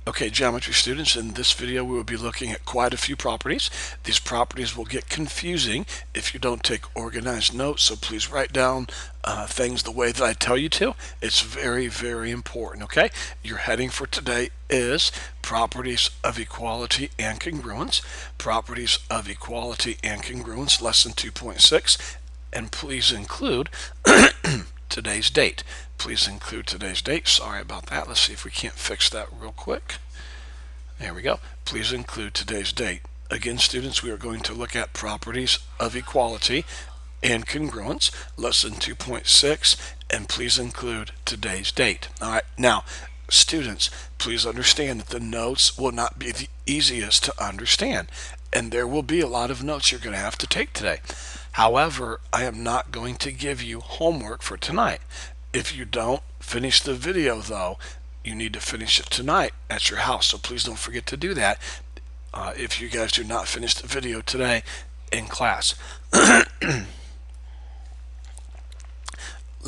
Okay, geometry students, in this video we will be looking at quite a few properties. These properties will get confusing if you don't take organized notes, so please write down things the way that I tell you to. It's very, very important, okay? Your heading for today is Properties of Equality and Congruence. Properties of Equality and Congruence, lesson 2.6, and please include today's date. Please include today's date. Sorry about that. Let's see if we can't fix that real quick. There we go. Please include today's date. Again, students, we are going to look at properties of equality and congruence, lesson 2.6, and please include today's date. All right. Now, students, please understand that the notes will not be the easiest to understand, and there will be a lot of notes you're going to have to take today. However, I am not going to give you homework for tonight. If you don't finish the video, though, you need to finish it tonight at your house, so please don't forget to do that if you guys do not finish the video today in class. Let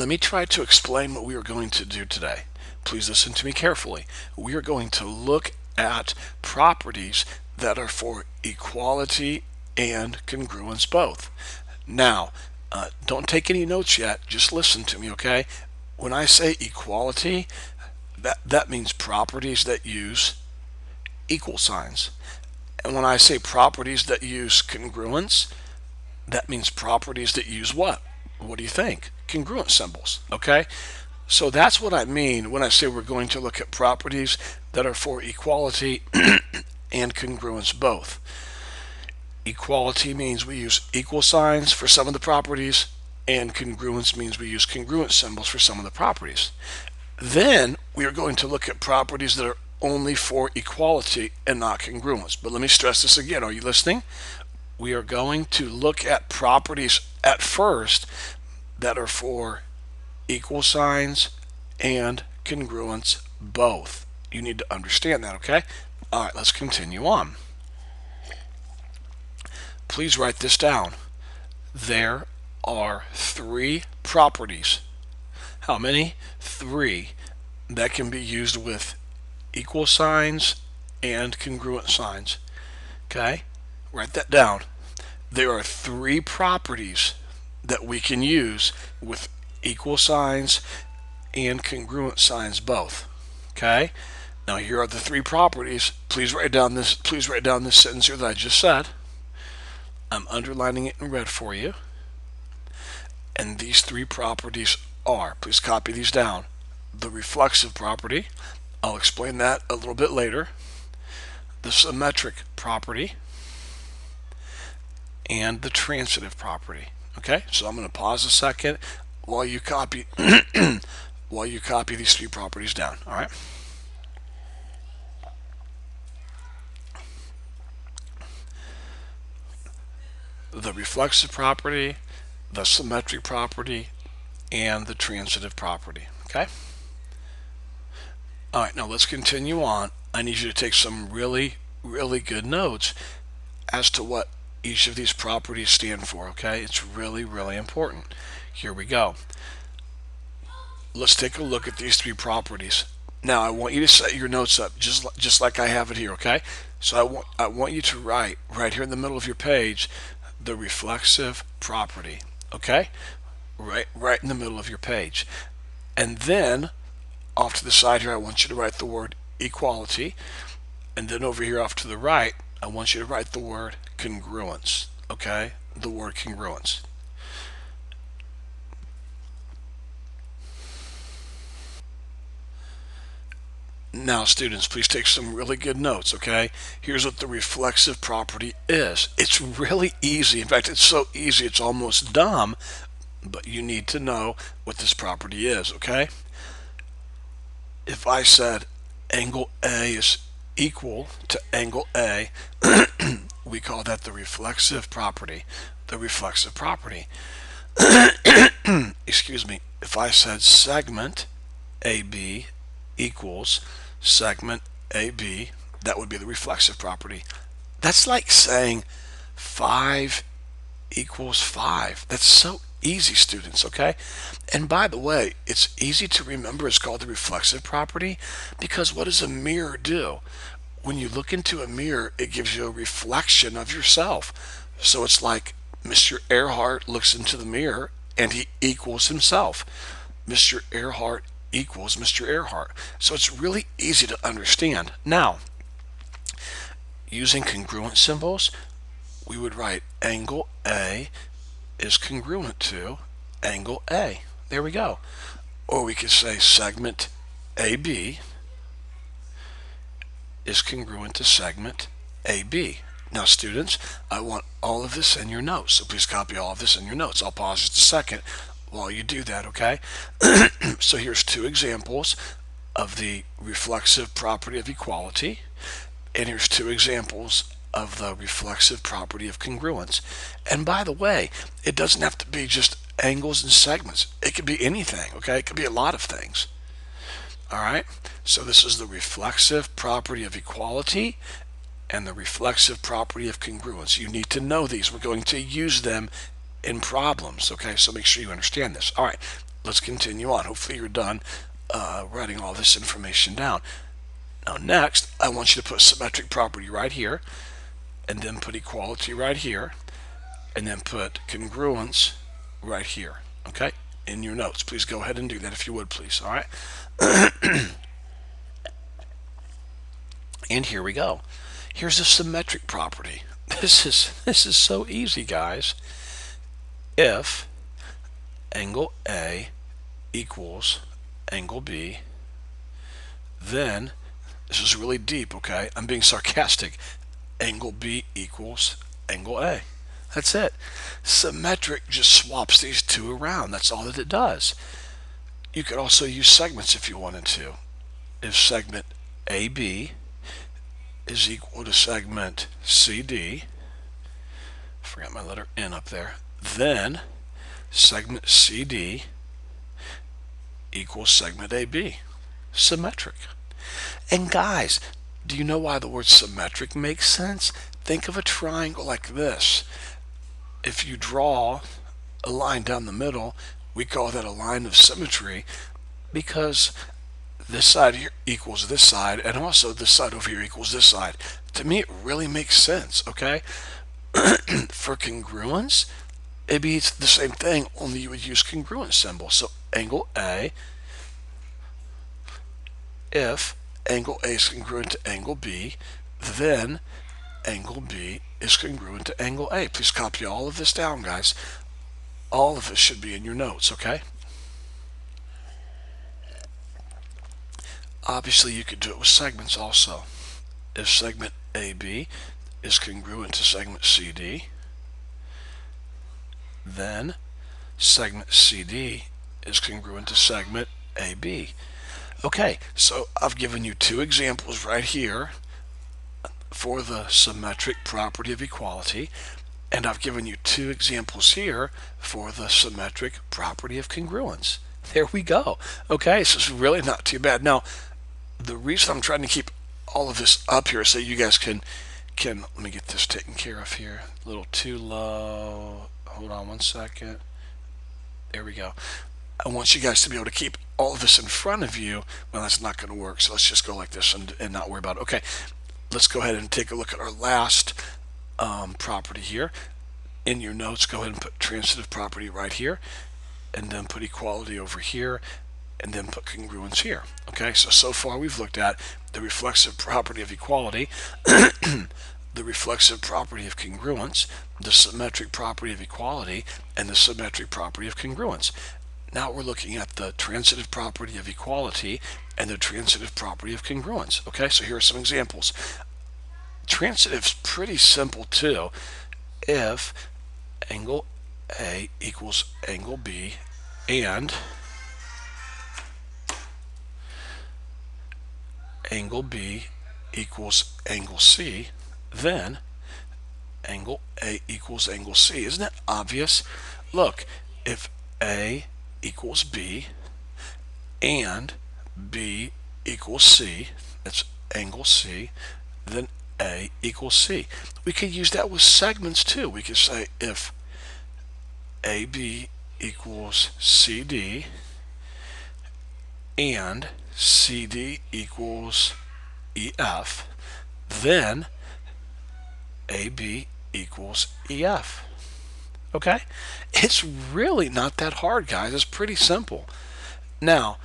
me try to explain what we are going to do today. Please listen to me carefully. We are going to look at properties that are for equality and congruence both. Now, don't take any notes yet, just listen to me, okay? When I say equality, that means properties that use equal signs. And when I say properties that use congruence, that means properties that use what? What do you think? Congruent symbols, okay? So that's what I mean when I say we're going to look at properties that are for equality and congruence both. Equality means we use equal signs for some of the properties, and congruence means we use congruent symbols for some of the properties. Then we are going to look at properties that are only for equality and not congruence. But let me stress this again. Are you listening? We are going to look at properties at first that are for equal signs and congruence both. You need to understand that, okay? All right, let's continue on. Please write this down. There are three properties. How many? Three that can be used with equal signs and congruent signs. Okay? Write that down. There are three properties that we can use with equal signs and congruent signs both. Okay? Now here are the three properties. Please write down this sentence here that I just said. I'm underlining it in red for you. And these three properties are, please copy these down, the reflexive property, I'll explain that a little bit later, the symmetric property, and the transitive property. Okay, so I'm going to pause a second while you copy these three properties down. All right. The reflexive property, the symmetric property, and the transitive property. Okay? All right, now let's continue on. I need you to take some really, really good notes as to what each of these properties stand for, okay? It's really, really important. Here we go. Let's take a look at these three properties. Now, I want you to set your notes up just like I have it here, okay? So I want you to write right here in the middle of your page the reflexive property, okay? Right in the middle of your page. And then off to the side here, I want you to write the word equality. And then over here off to the right, I want you to write the word congruence, okay? The word congruence. Now, students, please take some really good notes, okay? Here's what the reflexive property is. It's really easy. In fact, it's so easy, it's almost dumb, but you need to know what this property is, okay? If I said angle A is equal to angle A, we call that the reflexive property. The reflexive property. Excuse me. If I said segment AB equals segment AB, that would be the reflexive property. That's like saying 5 equals 5. That's so Easy, students, okay? And by the way, it's easy to remember. It's called the reflexive property because what does a mirror do? When you look into a mirror, it gives you a reflection of yourself. So it's like Mr. Earhart looks into the mirror and he equals himself. Mr. Earhart equals Mr. Earhart. So it's really easy to understand. Now, using congruent symbols, we would write angle A is congruent to angle A. There we go. Or we could say segment AB is congruent to segment AB. Now, students, I want all of this in your notes, so please copy all of this in your notes. I'll pause just a second while you do that, okay? So here's two examples of the reflexive property of equality, and here's two examples of the reflexive property of congruence. And by the way, it doesn't have to be just angles and segments. It could be anything, okay? It could be a lot of things. All right, so this is the reflexive property of equality and the reflexive property of congruence. You need to know these. We're going to use them in problems, okay? So make sure you understand this. All right, let's continue on. Hopefully you're done writing all this information down. Now next, I want you to put symmetric property right here, and then put equality right here, and then put congruence right here, okay? In your notes. Please go ahead and do that if you would, please, all right? And here we go. Here's a symmetric property. This is so easy, guys. If angle A equals angle B, then this is really deep, okay? I'm being sarcastic. Angle B equals angle A. That's it. Symmetric just swaps these two around. That's all that it does. You could also use segments if you wanted to. If segment AB is equal to segment CD, forgot my letter N up there, then segment CD equals segment AB. Symmetric. And guys, do you know why the word symmetric makes sense? Think of a triangle like this. If you draw a line down the middle, we call that a line of symmetry because this side here equals this side, and also this side over here equals this side. To me, it really makes sense, okay? For congruence, it'd be the same thing, only you would use congruent symbol. So angle A, if angle A is congruent to angle B, then angle B is congruent to angle A. Please copy all of this down, guys. All of this should be in your notes, okay? Obviously, you could do it with segments also. If segment AB is congruent to segment CD, then segment CD is congruent to segment AB. Okay, so I've given you two examples right here for the symmetric property of equality, and I've given you two examples here for the symmetric property of congruence. There we go. Okay, so it's really not too bad. Now, the reason I'm trying to keep all of this up here so you guys can let me get this taken care of here. A little too low. Hold on one second. There we go. I want you guys to be able to keep all of this in front of you. Well, that's not going to work, so let's just go like this and not worry about it. Okay, let's go ahead and take a look at our last property here. In your notes, go ahead and put transitive property right here, and then put equality over here, and then put congruence here. Okay, so far we've looked at the reflexive property of equality, the reflexive property of congruence, the symmetric property of equality, and the symmetric property of congruence. Now we're looking at the transitive property of equality and the transitive property of congruence. Okay, so here are some examples. Transitive's pretty simple too. If angle A equals angle B and angle B equals angle C, then angle A equals angle C. Isn't that obvious? Look, if A equals B and B equals C, that's angle C, then A equals C. We could use that with segments too. We could say if AB equals CD, and CD equals EF, then AB equals EF. Okay? It's really not that hard, guys. It's pretty simple. Now,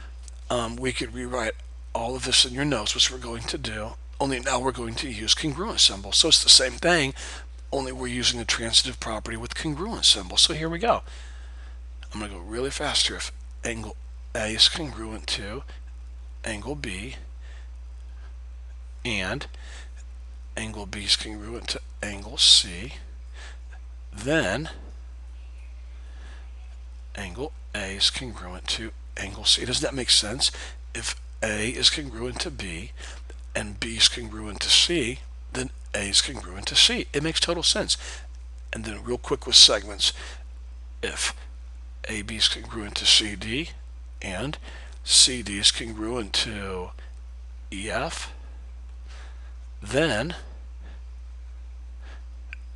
we could rewrite all of this in your notes, which we're going to do, only now we're going to use congruent symbols. So it's the same thing, only we're using the transitive property with congruent symbols. So here we go. I'm going to go really fast here. If angle A is congruent to angle B, and angle B is congruent to angle C, then angle A is congruent to angle C. Does that make sense? If A is congruent to B and B is congruent to C, then A is congruent to C. It makes total sense. And then real quick with segments, if AB is congruent to CD and CD is congruent to EF, then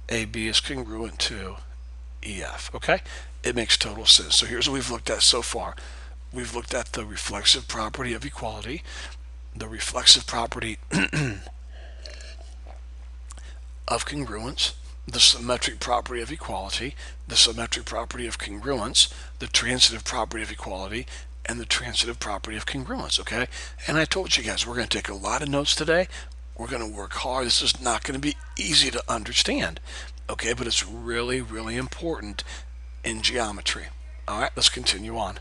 AB is congruent to EF. Okay? It makes total sense. So here's what we've looked at so far. We've looked at the reflexive property of equality, the reflexive property of congruence, the symmetric property of equality, the symmetric property of congruence, the transitive property of equality, and the transitive property of congruence, okay? And I told you guys, we're going to take a lot of notes today. We're going to work hard. This is not going to be easy to understand, okay? But it's really, really important in geometry. All right, let's continue on.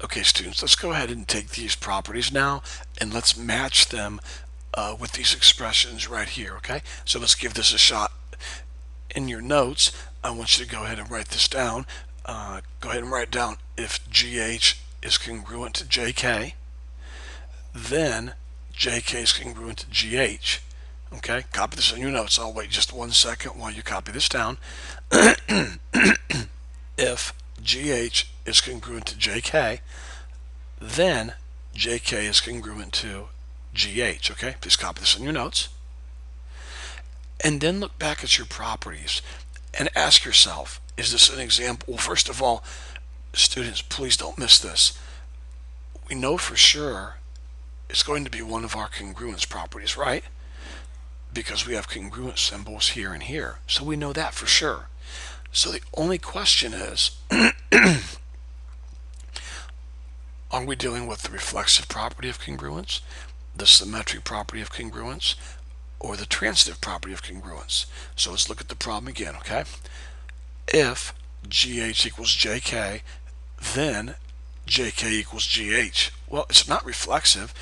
Okay, students, let's go ahead and take these properties now, and let's match them with these expressions right here, okay? So let's give this a shot. In your notes, I want you to go ahead and write this down. Go ahead and write down if GH is congruent to JK, then JK is congruent to GH. Okay, copy this in your notes. I'll wait just 1 second while you copy this down. If GH is congruent to JK, then JK is congruent to GH. Okay, please copy this in your notes. And then look back at your properties and ask yourself, is this an example? Well, first of all, students, please don't miss this. We know for sure it's going to be one of our congruence properties, right? Because we have congruent symbols here and here. So we know that for sure. So the only question is, are we dealing with the reflexive property of congruence, the symmetric property of congruence, or the transitive property of congruence? So let's look at the problem again, okay? If GH equals JK, then JK equals GH. Well, it's not reflexive.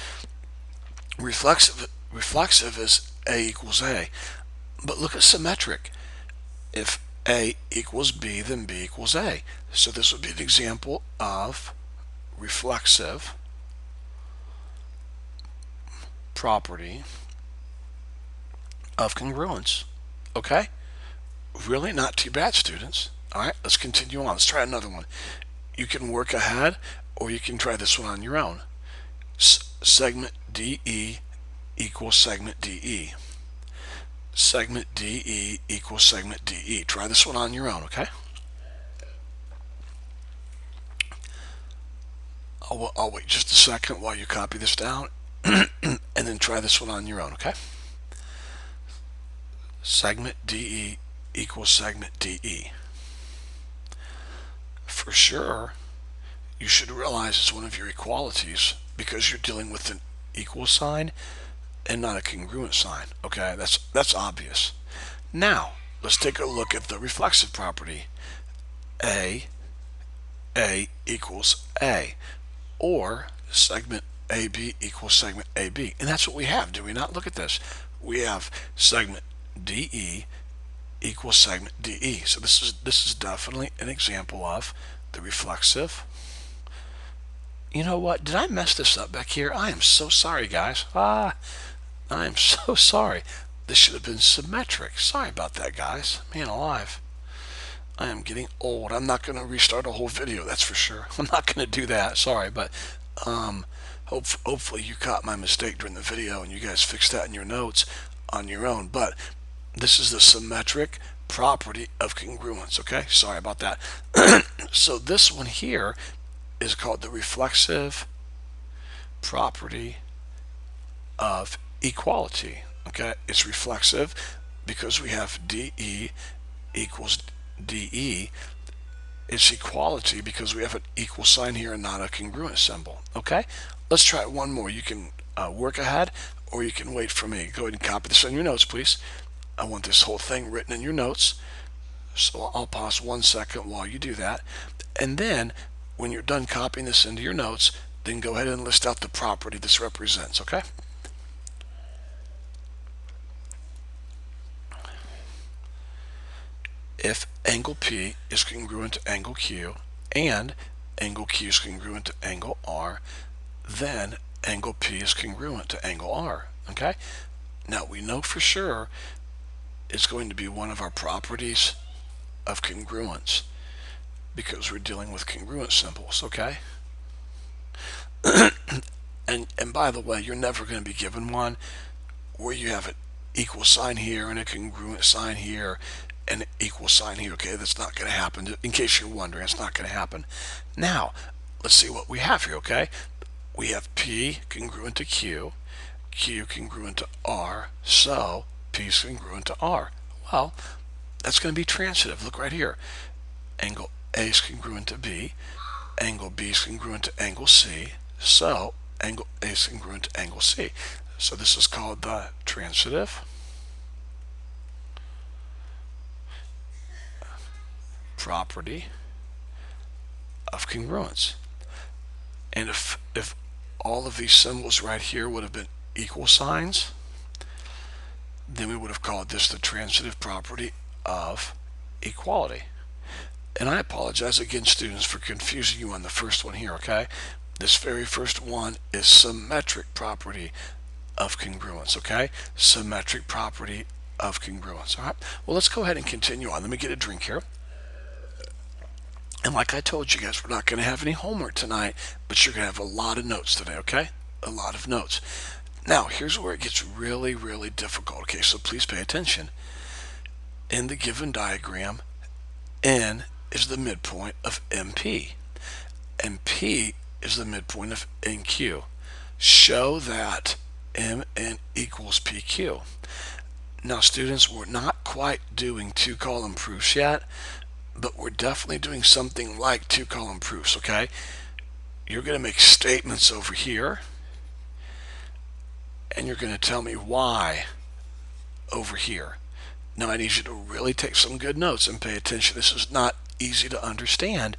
Reflexive is A equals A. But look at symmetric. If A equals B, then B equals A. So this would be an example of reflexive property of congruence. Okay? Really not too bad, students. All right, let's continue on. Let's try another one. You can work ahead, or you can try this one on your own. Segment DE equals segment DE. Segment DE equals segment DE. Try this one on your own, okay? I'll wait just a second while you copy this down and then try this one on your own, okay? Segment DE equals segment DE. For sure, you should realize it's one of your equalities because you're dealing with an equal sign and not a congruent sign. Okay, that's obvious. Now, let's take a look at the reflexive property. A equals A, or segment AB equals segment AB. And that's what we have, do we not? Look at this. We have segment DE equals segment DE. So this is definitely an example of the reflexive. You know what? Did I mess this up back here? I am so sorry, guys. I am so sorry. This should have been symmetric. Sorry about that, guys. Man alive. I am getting old. I'm not going to restart a whole video, that's for sure. I'm not going to do that. Sorry, but hopefully you caught my mistake during the video and you guys fixed that in your notes on your own. But this is the symmetric property of congruence. Okay, sorry about that. So this one here is called the reflexive property of equality. Okay, it's reflexive because we have DE equals DE. It's equality because we have an equal sign here and not a congruent symbol. Okay, let's try one more. You can work ahead or you can wait for me. Go ahead and copy this on your notes, please. I want this whole thing written in your notes. So I'll pause 1 second while you do that. And then when you're done copying this into your notes, then go ahead and list out the property this represents, okay? If angle P is congruent to angle Q and angle Q is congruent to angle R, then angle P is congruent to angle R, okay? Now we know for sure it's going to be one of our properties of congruence because we're dealing with congruent symbols, okay? And by the way, you're never going to be given one where you have an equal sign here and a congruent sign here and an equal sign here, okay? That's not going to happen. In case you're wondering, it's not going to happen. Now, let's see what we have here, okay? We have P congruent to Q, Q congruent to R, so P is congruent to R. Well, that's going to be transitive. Look right here. Angle A is congruent to B, angle B is congruent to angle C, so angle A is congruent to angle C. So this is called the transitive property of congruence. And if all of these symbols right here would have been equal signs, then we would have called this the transitive property of equality. And I apologize again, students, for confusing you on the first one here, okay? This very first one is symmetric property of congruence, okay? Symmetric property of congruence, all right? Well, let's go ahead and continue on. Let me get a drink here. And like I told you guys, we're not going to have any homework tonight, but you're going to have a lot of notes today, okay? A lot of notes. Now, here's where it gets really, really difficult, okay? So please pay attention. In the given diagram, N is the midpoint of MP, and P is the midpoint of NQ. Show that MN equals PQ. Now, students, we're not quite doing two-column proofs yet, but we're definitely doing something like two-column proofs, okay? You're going to make statements over here, and you're going to tell me why over here. Now, I need you to really take some good notes and pay attention. This is not easy to understand,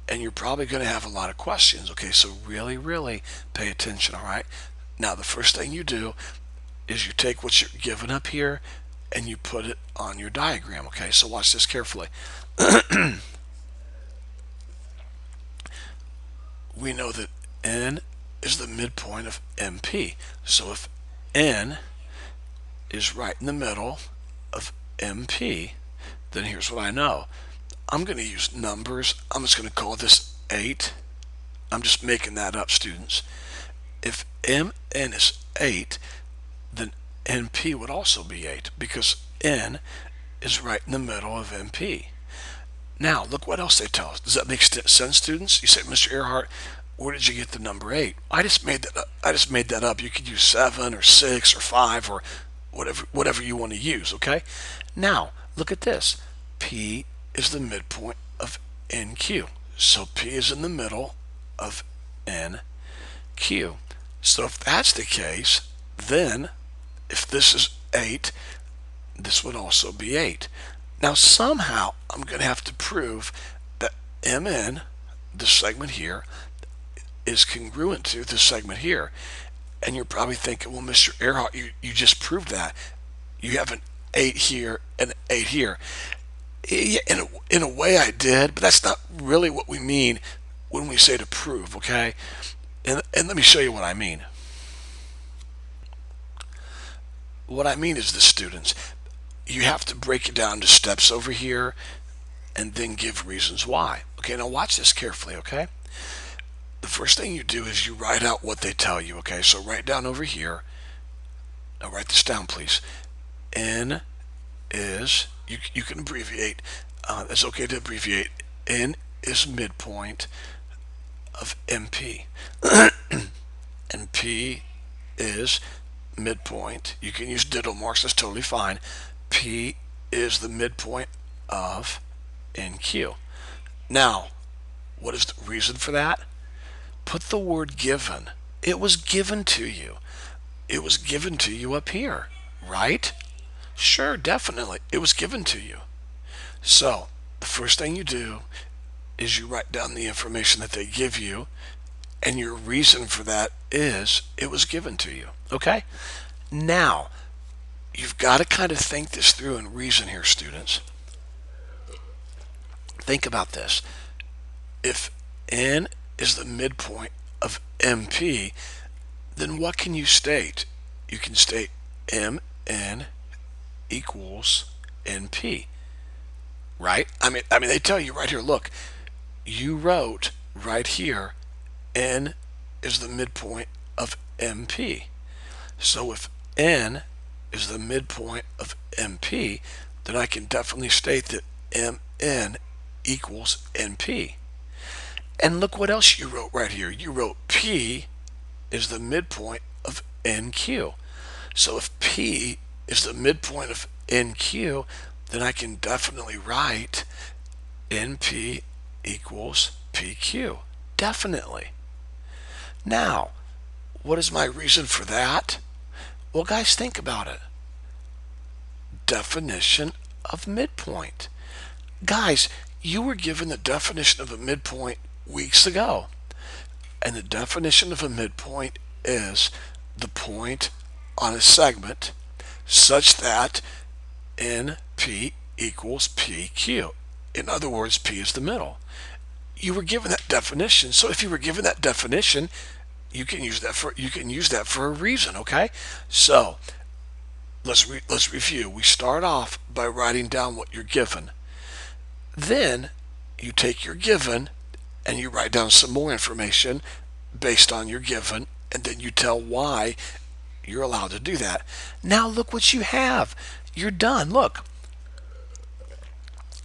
and you're probably going to have a lot of questions, okay? So really, really pay attention, all right? Now, the first thing you do is you take what you're given up here and you put it on your diagram, okay? So watch this carefully. We know that N is the midpoint of MP. So if N is right in the middle of MP, then here's what I know. I'm going to use numbers. I'm just going to call this 8. I'm just making that up, students. If MN is 8, then NP would also be 8 because N is right in the middle of MP. Now, look what else they tell us. Does that make sense, students? You say, Mr. Earhart, where did you get the number 8? I just made that up. You could use 7 or 6 or 5 or whatever you want to use, okay? Now, look at this. P is the midpoint of NQ. So P is in the middle of NQ. So if that's the case, then if this is 8, this would also be 8. Now somehow I'm going to have to prove that MN, this segment here, is congruent to this segment here. And you're probably thinking, well, Mr. Earhart, you just proved that. You have an 8 here and an 8 here. Yeah, in a way I did, but that's not really what we mean when we say to prove, okay? And let me show you what I mean. What I mean is this, students. You have to break it down to steps over here and then give reasons why. Okay, now watch this carefully, okay? The first thing you do is you write out what they tell you, okay? So write down over here. Now write this down, please. N is, you can abbreviate, it's okay to abbreviate, N is midpoint of MP. And P is midpoint. You can use ditto marks, that's totally fine. P is the midpoint of NQ. Now, what is the reason for that? Put the word given. It was given to you. It was given to you up here, right? Sure, definitely. It was given to you. So, the first thing you do is you write down the information that they give you, and your reason for that is it was given to you. Okay? Now, you've got to kind of think this through and reason here, students. Think about this. If N is the midpoint of MP, then what can you state? You can state MN equals NP, right? I mean, they tell you right here, look, you wrote right here, N is the midpoint of MP. So if N is the midpoint of MP, then I can definitely state that MN equals NP. And look what else you wrote right here. You wrote P is the midpoint of NQ. So if P is the midpoint of NQ, then I can definitely write NP equals PQ. Definitely. Now, what is my reason for that? Well, guys, think about it. Definition of midpoint. Guys, you were given the definition of a midpoint weeks ago. And the definition of a midpoint is the point on a segment such that NP equals PQ. In other words, P is the middle. You were given that definition, so if you were given that definition, you can use that for a reason, okay? So let's review. We start off by writing down what you're given. Then you take your given and you write down some more information based on your given, and then you tell why you're allowed to do that. Now look what you have. You're done. Look.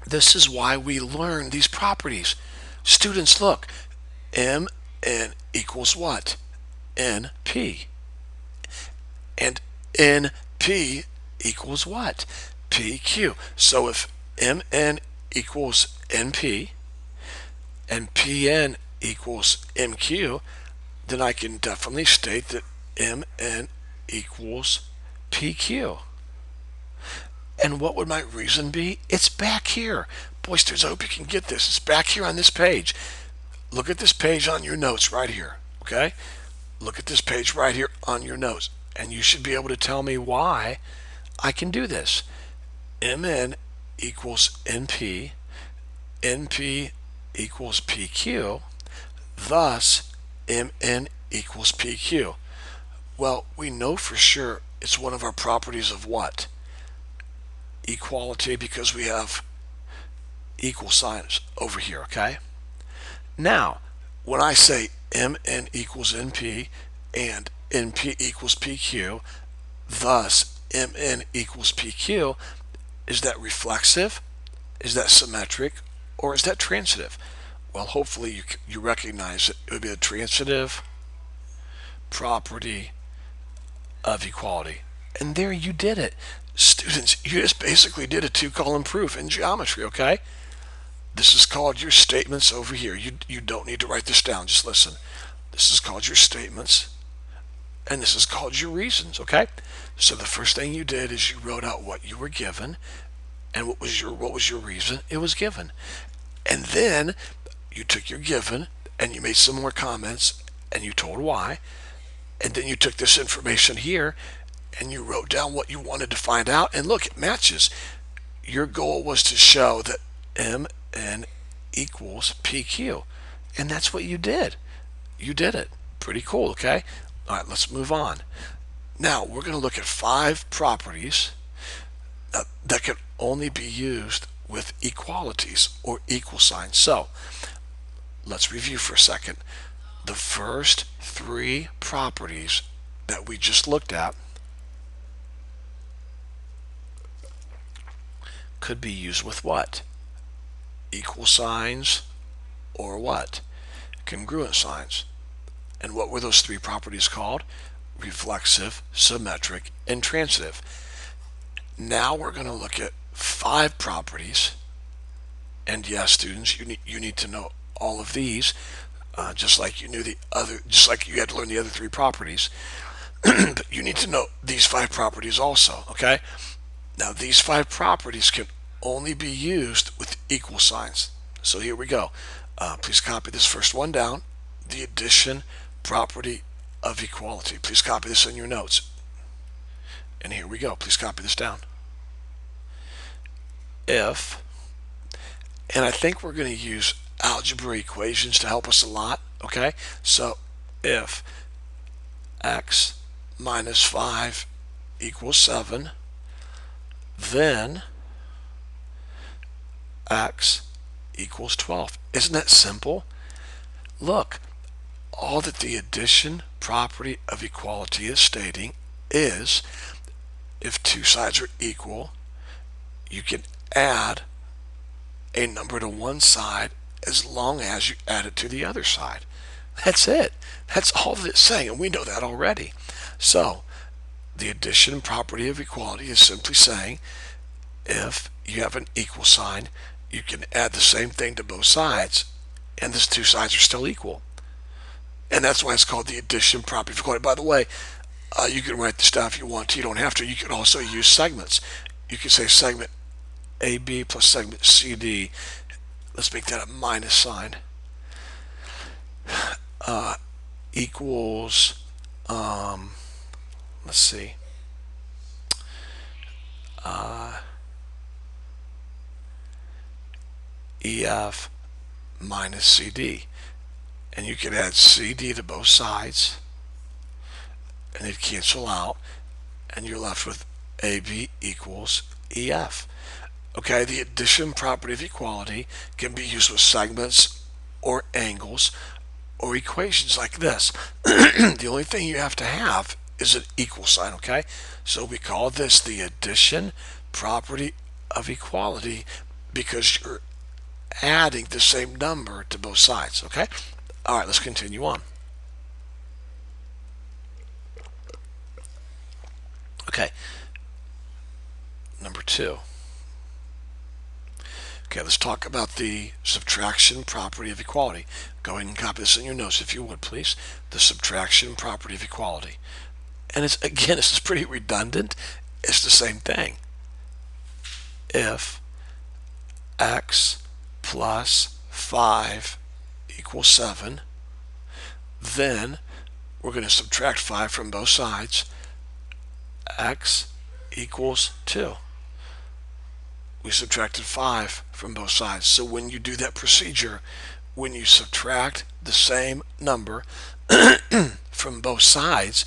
This is why we learn these properties. Students, look. MN equals what? NP. And NP equals what? PQ. So if MN equals NP and PN equals MQ, then I can definitely state that MN equals PQ. And what would my reason be? It's back here. Boy, students, I hope you can get this. It's back here on this page. Look at this page on your notes right here, okay? Look at this page right here on your notes, and you should be able to tell me why I can do this. MN equals NP, NP equals PQ, thus MN equals PQ. Well, we know for sure it's one of our properties of what? Equality, because we have equal signs over here, okay? Now, when I say MN equals NP and NP equals PQ, thus MN equals PQ, is that reflexive? Is that symmetric? Or is that transitive? Well, hopefully you recognize it. It would be a transitive property of equality. And there you did it. Students, you just basically did a two-column proof in geometry, okay? This is called your statements over here. You don't need to write this down, just listen. This is called your statements, and this is called your reasons, okay? So the first thing you did is you wrote out what you were given, and what was your reason? It was given. And then you took your given, and you made some more comments, and you told why, and then you took this information here, and you wrote down what you wanted to find out, and look, it matches. Your goal was to show that MN equals PQ, and that's what you did. You did it. Pretty cool, okay? All right, let's move on. Now, we're going to look at 5 properties that can only be used with equalities or equal signs. So, let's review for a second. The first 3 properties that we just looked at could be used with what? Equal signs or what? Congruent signs. And what were those three properties called? Reflexive, symmetric, and transitive. Now we're going to look at 5 properties. And yes, students, you need to know all of these, just like you had to learn the other 3 properties. But you need to know these 5 properties also, okay? Now these 5 properties can only be used with equal signs. So here we go. Please copy this first one down. The addition property of equality. Please copy this in your notes. And here we go. Please copy this down. If, and I think we're going to use algebra equations to help us a lot, okay? So if x minus 5 equals 7, then x equals 12. Isn't that simple? Look, all that the addition property of equality is stating is if 2 sides are equal, you can add a number to one side as long as you add it to the other side. That's it. That's all that it's saying, and we know that already. So the addition property of equality is simply saying if you have an equal sign, you can add the same thing to both sides, and these 2 sides are still equal. And that's why it's called the addition property of equality. By the way, you can write this down if you want to. You don't have to. You can also use segments. You can say segment AB plus segment CD. Let's make that a minus sign. Equals, let's see, EF minus CD. And you can add CD to both sides, and they'd cancel out, and you're left with AB equals EF. Okay, the addition property of equality can be used with segments or angles or equations like this. The only thing you have to have is an equal sign, okay? So we call this the addition property of equality because you're adding the same number to both sides, okay? All right, let's continue on. Okay, number 2. Okay, let's talk about the subtraction property of equality. Go ahead and copy this in your notes if you would, please. The subtraction property of equality. And it's, again, this is pretty redundant. It's the same thing. If x plus 5 equals 7, then we're going to subtract 5 from both sides. X equals 2. We subtracted 5 from both sides. So when you do that procedure, when you subtract the same number from both sides,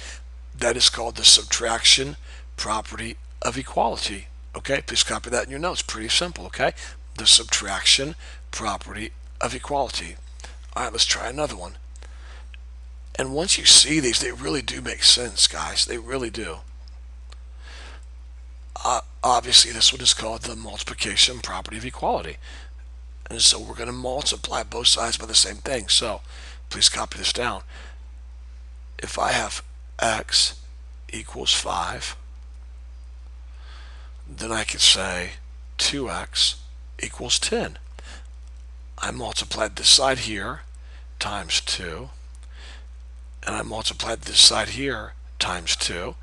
that is called the subtraction property of equality. Okay, please copy that in your notes. Pretty simple, okay? The subtraction property of equality. All right, let's try another one. And once you see these, they really do make sense, guys. They really do. Obviously, this one is called the multiplication property of equality. And so we're going to multiply both sides by the same thing. So please copy this down. If I have x equals 5, then I could say 2x equals 10. I multiplied this side here times 2, and I multiplied this side here times 2,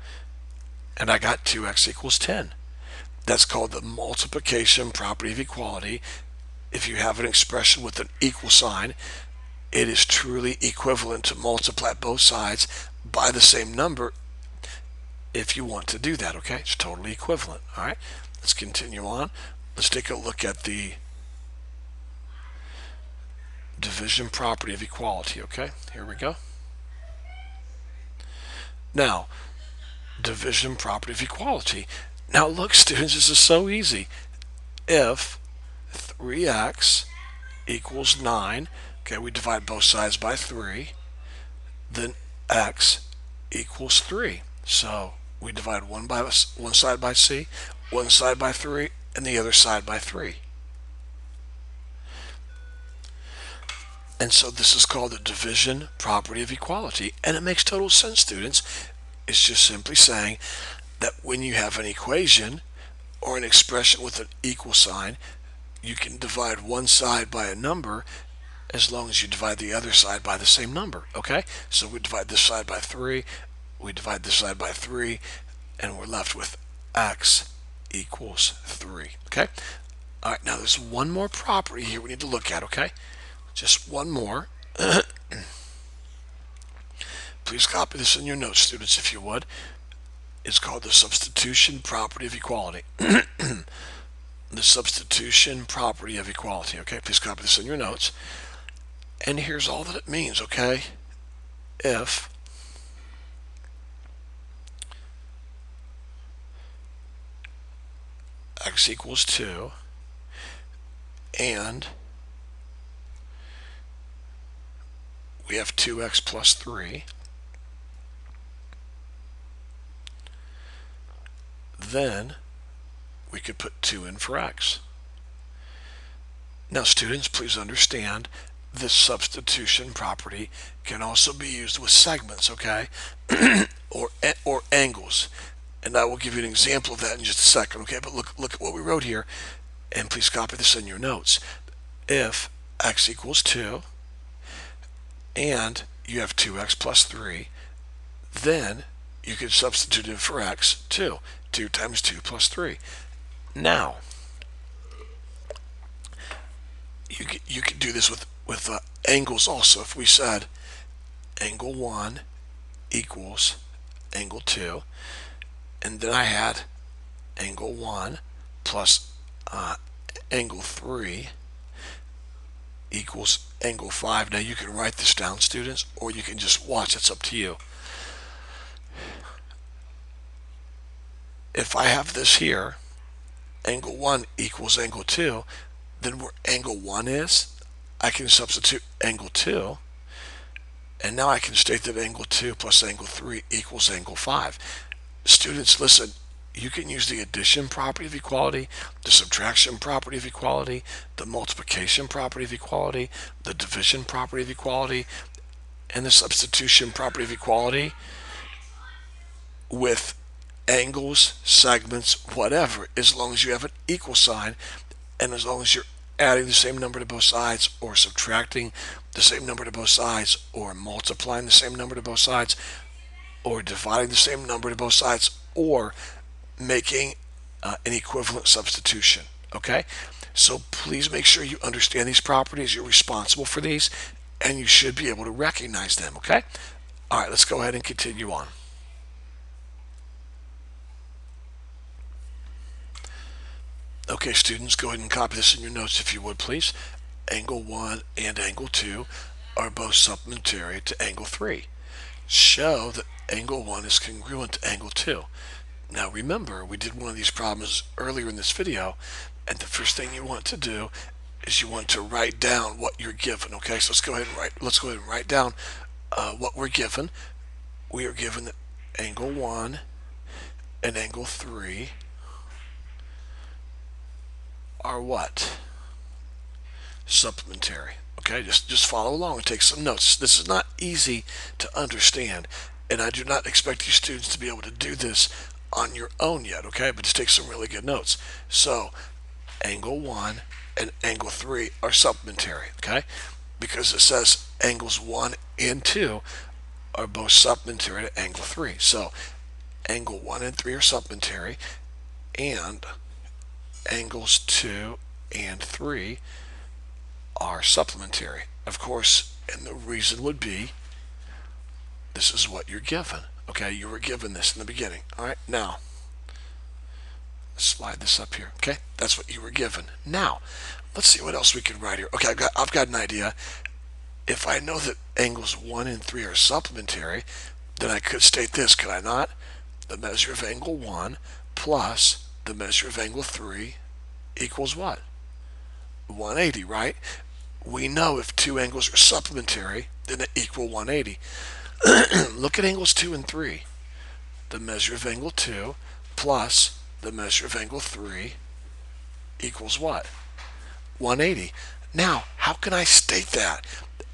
and I got 2x equals 10. That's called the multiplication property of equality. If you have an expression with an equal sign, it is truly equivalent to multiply both sides by the same number if you want to do that, okay? It's totally equivalent, all right? Let's continue on. Let's take a look at the division property of equality, okay? Here we go. Now, division property of equality. Now look, students, this is so easy. If 3x equals 9, okay, we divide both sides by 3, then x equals 3. So we divide one side by c, one side by 3, and the other side by 3. And so this is called the division property of equality. And it makes total sense, students. It's just simply saying that when you have an equation or an expression with an equal sign, you can divide one side by a number as long as you divide the other side by the same number, okay? So we divide this side by 3, we divide this side by 3, and we're left with x equals 3, okay? All right, now there's one more property here we need to look at, okay? Just one more. Please copy this in your notes, students, if you would. It's called the substitution property of equality. The substitution property of equality, okay? Please copy this in your notes. And here's all that it means, okay? If x equals 2 and we have 2x plus 3, then we could put 2 in for x. Now, students, please understand this substitution property can also be used with segments, okay? or angles. And I will give you an example of that in just a second, okay? But look at what we wrote here, and please copy this in your notes. If x equals 2 and you have 2x plus 3, then you can substitute in for x 2. 2 times 2 plus 3. Now, you could do this with angles also. If we said angle 1 equals angle 2, and then I had angle 1 plus angle 3 equals angle 5. Now you can write this down, students, or you can just watch. It's up to you. If I have this here, angle 1 equals angle 2, then where angle 1 is, I can substitute angle 2, and now I can state that angle 2 plus angle 3 equals angle 5. Students, listen, you can use the addition property of equality, the subtraction property of equality, the multiplication property of equality, the division property of equality, and the substitution property of equality with angles, segments, whatever, as long as you have an equal sign and as long as you're adding the same number to both sides or subtracting the same number to both sides or multiplying the same number to both sides or dividing the same number to both sides or making an equivalent substitution, okay? So please make sure you understand these properties. You're responsible for these and you should be able to recognize them, okay? All right, let's go ahead and continue on. Okay, students, go ahead and copy this in your notes if you would, please. Angle 1 and angle 2 are both supplementary to angle 3. Show that angle 1 is congruent to angle 2. Now remember, we did one of these problems earlier in this video, and the first thing you want to do is you want to write down what you're given. Okay, so let's go ahead and write down what we're given. We are given that angle 1 and angle 3 are what? Supplementary. Okay, just follow along and take some notes. This is not easy to understand, and I do not expect you students to be able to do this on your own yet, okay? But just take some really good notes. So, angle 1 and angle 3 are supplementary, okay? Because it says angles 1 and 2 are both supplementary to angle 3. So, angle 1 and 3 are supplementary, and angles 2 and 3 are supplementary. Of course, and the reason would be this is what you're given. Okay, you were given this in the beginning. All right, now slide this up here. Okay, that's what you were given. Now, let's see what else we can write here. Okay, I've got an idea. If I know that angles 1 and 3 are supplementary, then I could state this, could I not? The measure of angle 1 plus the measure of angle 3 equals what? 180, right? We know if two angles are supplementary, then they equal 180. Look at angles 2 and 3. The measure of angle 2 plus the measure of angle 3 equals what? 180. Now, how can I state that?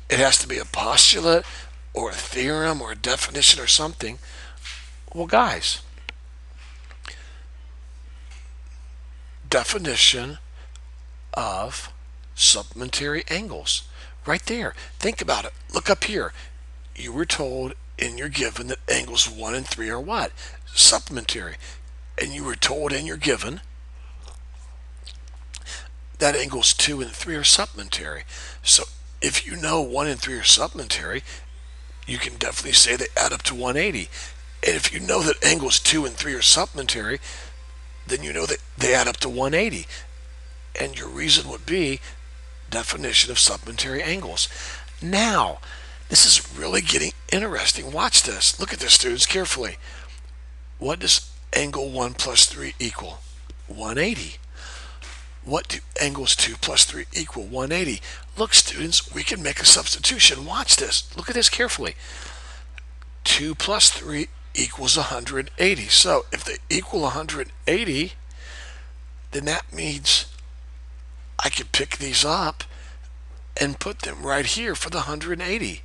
It has to be a postulate or a theorem or a definition or something. Well, guys, definition of supplementary angles. Right there. Think about it. Look up here. You were told in your given that angles 1 and 3 are what? Supplementary. And you were told in your given that angles 2 and 3 are supplementary. So if you know 1 and 3 are supplementary, you can definitely say they add up to 180. And if you know that angles 2 and 3 are supplementary, then you know that they add up to 180. And your reason would be definition of supplementary angles. Now, this is really getting interesting. Watch this. Look at this, students, carefully. What does angle 1 plus 3 equal? 180. What do angles 2 plus 3 equal? 180. Look, students, we can make a substitution. Watch this. Look at this carefully. 2 plus 3 equals 180. So if they equal 180, then that means I could pick these up and put them right here for the 180,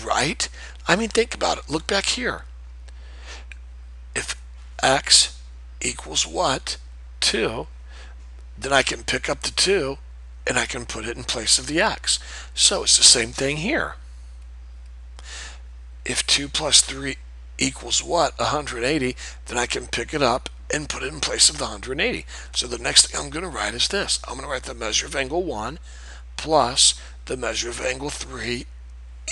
right? I mean, think about it. Look back here. If x equals what? 2, then I can pick up the 2 and I can put it in place of the x. So it's the same thing here. If 2 plus 3 equals what? 180, then I can pick it up and put it in place of the 180. So the next thing I'm going to write is this. I'm going to write the measure of angle 1 plus the measure of angle 3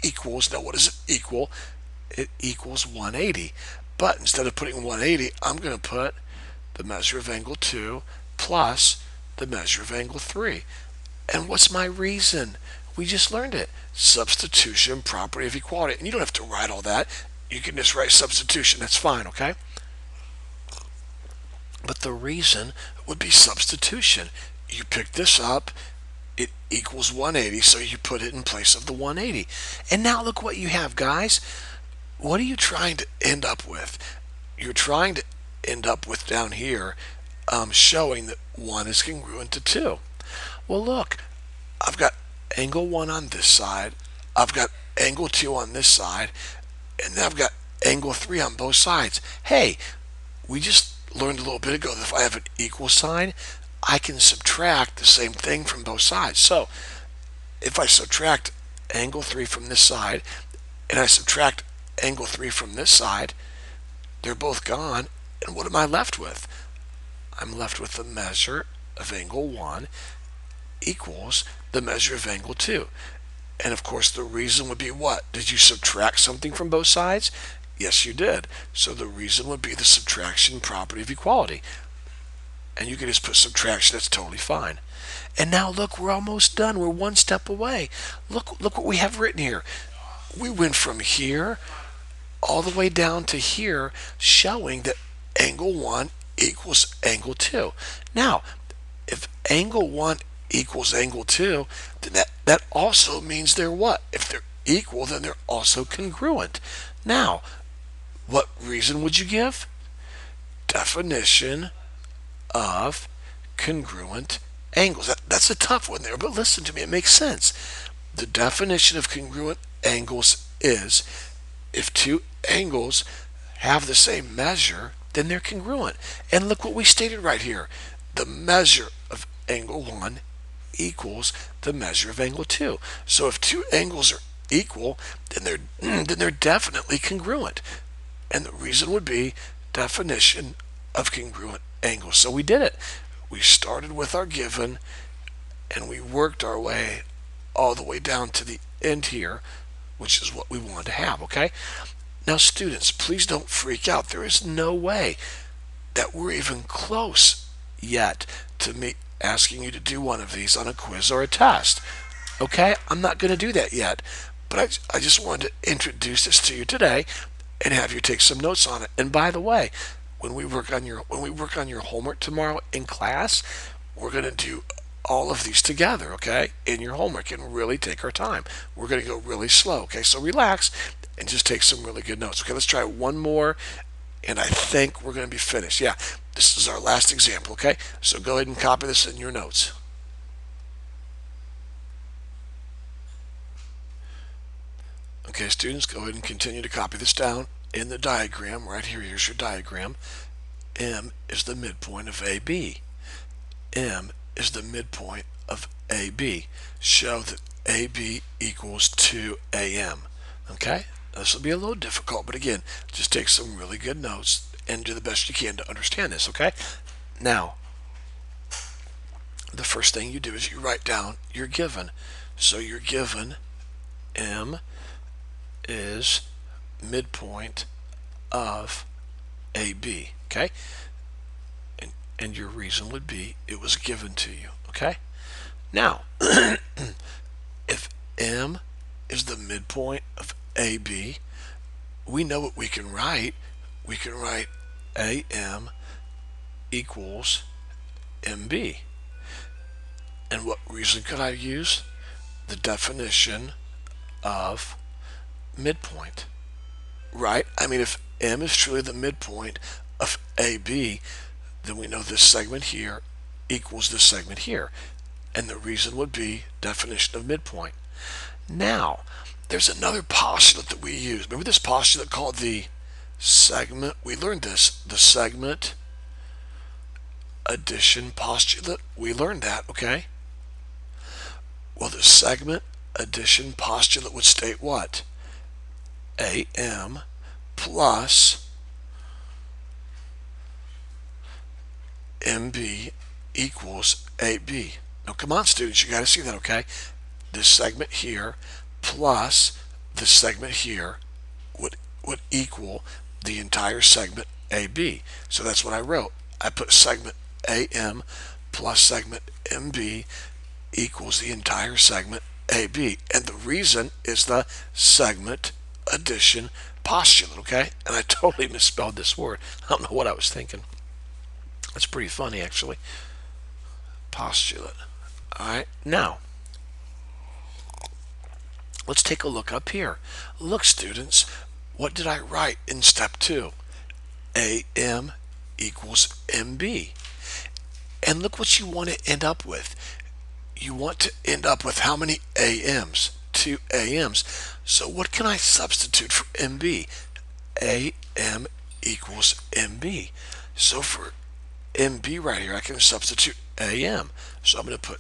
equals, now what does it equal? It equals 180. But instead of putting 180, I'm going to put the measure of angle 2 plus the measure of angle 3. And what's my reason? We just learned it. Substitution, property of equality. And you don't have to write all that. You can just write substitution. That's fine, okay? But the reason would be substitution. You pick this up, it equals 180, so you put it in place of the 180. And now look what you have, guys. What are you trying to end up with? You're trying to end up with down here showing that 1 is congruent to 2. Well, look, I've got angle 1 on this side, I've got angle 2 on this side, and then I've got angle 3 on both sides. Hey, we just learned a little bit ago that if I have an equal sign, I can subtract the same thing from both sides. So if I subtract angle 3 from this side and I subtract angle 3 from this side, they're both gone. And what am I left with? I'm left with the measure of angle 1 equals the measure of angle 2. And of course the reason would be what? Did you subtract something from both sides? Yes, you did. So the reason would be the subtraction property of equality. And you can just put subtraction, that's totally fine. And now look, we're almost done. We're one step away. Look what we have written here. We went from here all the way down to here, showing that angle 1 equals angle 2. Now, if angle 1 equals angle 2, then that also means they're what? If they're equal, then they're also congruent. Now, what reason would you give? Definition of congruent angles. That's a tough one there, but listen to me, it makes sense. The definition of congruent angles is if two angles have the same measure, then they're congruent. And look what we stated right here. The measure of angle 1 equals the measure of angle 2. So if two angles are equal, then they're definitely congruent. And the reason would be definition of congruent angles. So we did it. We started with our given and we worked our way all the way down to the end here, which is what we want to have, okay? Now students, please don't freak out. There is no way that we're even close yet to me asking you to do one of these on a quiz or a test. Okay, I'm not going to do that yet, but I just wanted to introduce this to you today and have you take some notes on it. And by the way, when we work on your homework tomorrow in class, we're going to do all of these together, okay, in your homework, and really take our time. We're going to go really slow, okay? So relax and just take some really good notes. Okay, let's try one more, and I think we're going to be finished. Yeah, This is our last example, okay? So go ahead and copy this in your notes. Okay, students, go ahead and continue to copy this down in the diagram right here. Here's your diagram. M is the midpoint of AB. M is the midpoint of AB. Show that AB equals 2AM. Okay? This will be a little difficult, but again, just take some really good notes and do the best you can to understand this, okay? Now, the first thing you do is you write down your given. So your given M is midpoint of AB, okay? And your reason would be it was given to you, okay? Now, if M is the midpoint of AB, we know what we can write. We can write AM equals MB. And what reason could I use? The definition of midpoint, right? I mean, if M is truly the midpoint of AB, then we know this segment here equals this segment here. And the reason would be definition of midpoint. Now, there's another postulate that we use. Remember this postulate called the segment? We learned this, the segment addition postulate. We learned that, okay? Well, the segment addition postulate would state what? AM plus MB equals AB. Now come on, students, you got to see that, okay? This segment here plus this segment here would equal the entire segment AB. So that's what I wrote. I put segment AM plus segment MB equals the entire segment AB. And the reason is the segment addition postulate, okay? And I totally misspelled this word. I don't know what I was thinking. That's pretty funny, actually. Postulate. All right, now let's take a look up here. Look, students, what did I write in step 2? AM equals MB. And look what you want to end up with. You want to end up with how many AMs? 2 AMs. So what can I substitute for MB? AM equals MB. So for MB right here, I can substitute AM. So I'm going to put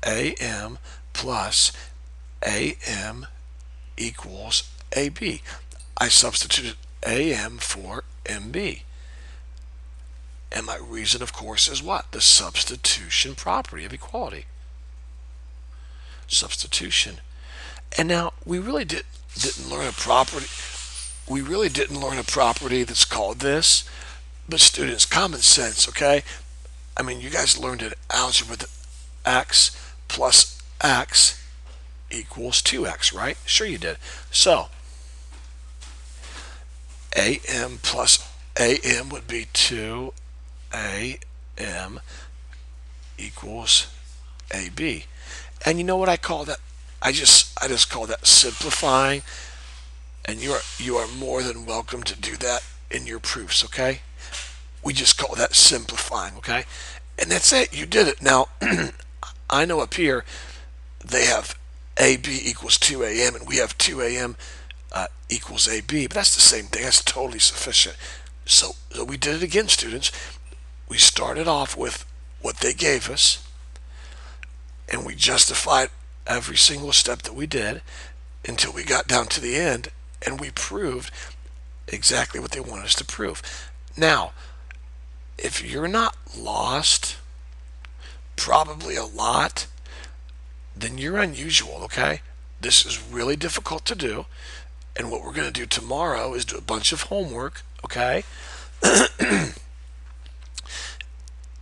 AM plus AM equals AB. I substituted AM for MB. And my reason, of course, is what? The substitution property of equality. Substitution. And now we really didn't learn a property. We really didn't learn a property that's called this. But students, common sense, okay? I mean, you guys learned in algebra that x plus x equals 2x, right? Sure you did. So, AM plus AM would be 2AM equals AB. And you know what I call that? I just call that simplifying. And you are more than welcome to do that in your proofs, okay? We just call that simplifying, okay? And that's it. You did it. Now, I know up here they have AB equals 2AM, and we have 2AM equals AB, but that's the same thing. That's totally sufficient. So we did it again, students. We started off with what they gave us, and we justified every single step that we did until we got down to the end, and we proved exactly what they wanted us to prove. Now, if you're not lost, probably a lot, then you're unusual, okay? This is really difficult to do, and what we're going to do tomorrow is do a bunch of homework, okay?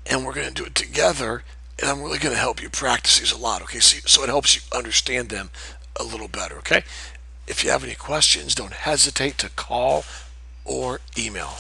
And we're going to do it together, and I'm really going to help you practice these a lot, okay? So it helps you understand them a little better, okay? If you have any questions, don't hesitate to call or email.